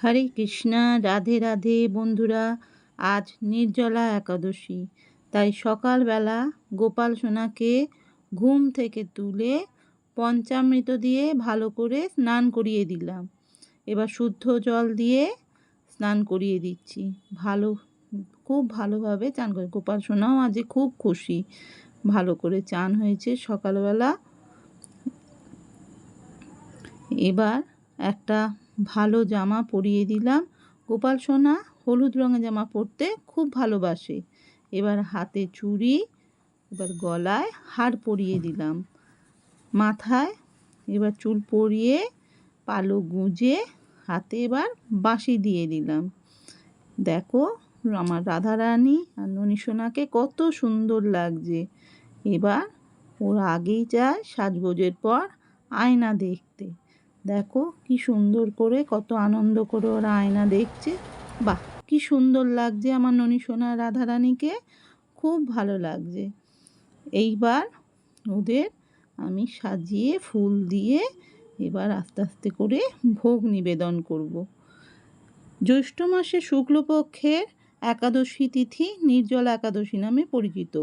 হরে কৃষ্ণা, রাধে রাধে বন্ধুরা। আজ নির্জলা একাদশী, তাই সকালবেলা গোপাল সোনাকে ঘুম থেকে তুলে পঞ্চামৃত দিয়ে ভালো করে স্নান করিয়ে দিলাম। এবার শুদ্ধ জল দিয়ে স্নান করিয়ে দিচ্ছি। খুব ভালোভাবে চান করে গোপাল সোনাও আজ খুব খুশি, ভালো করে চান হয়েছে সকালবেলা। এবার একটা ভালো জামা পরিয়ে দিলাম। গোপাল সোনা হলুদ রঙের জামা পরতে খুব ভালোবাসে। এবার হাতে চুড়ি, এবার গলায় হার পরিয়ে দিলাম, মাথায় এবার চুল পরিয়ে পালক গুঁজে হাতে এবার বাঁশি দিয়ে দিলাম। দেখো আমার রাধারানী আর ননী সোনাকে কত সুন্দর লাগছে। এবার ওরা আগেই যায় সাজগোজের পর আয়না দেখতে। দেখো কি সুন্দর করে, কত আনন্দ করে ওরা আয়না দেখছে। বাহ, কি সুন্দর লাগছে আমার ননী সোনা রাধারানীকে, খুব ভালো লাগছে। এইবার ওদের আমি সাজিয়ে ফুল দিয়ে এবার আস্তে আস্তে করে ভোগ নিবেদন করব। জ্যৈষ্ঠ মাসে শুক্লপক্ষের একাদশী তিথি নির্জলা একাদশী নামে পরিচিত।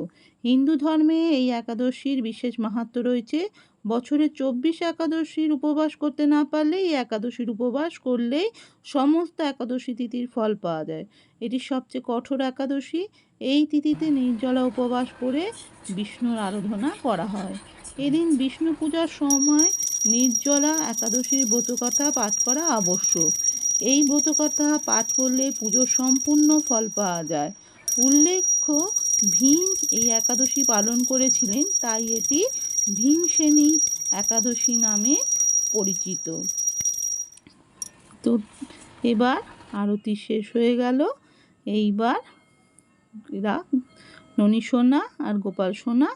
হিন্দু ধর্মে এই একাদশীর বিশেষ মাহাত্ম্য রয়েছে। বছরে 24 একাদশীর উপবাস করতে না পারলে এই একাদশীর উপবাস করলেই সমস্ত একাদশী তিথির ফল পাওয়া যায়। এটি সবচেয়ে কঠোর একাদশী। এই তিথিতে নির্জলা উপবাস করে বিষ্ণুর আরাধনা করা হয়। এদিন বিষ্ণু পূজার সময় নির্জলা একাদশীর ব্রতকথা পাঠ করা আবশ্যক। এই ব্রতকথা পাঠ করলে পুজোর সম্পূর্ণ ফল পাওয়া যায়। উল্লেখ্য, ভীম এই একাদশী পালন করেছিলেন, তাই এটি ভীমসেনী একাদশী নামে পরিচিত। তো এবার আরতি শেষ হয়ে গেল। এইবার এরা ননী সোনা আর গোপাল সোনা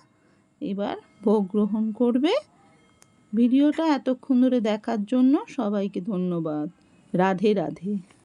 এবার ভোগ গ্রহণ করবে। ভিডিওটা এতক্ষণ ধরে দেখার জন্য সবাইকে ধন্যবাদ। রাধে রাধে।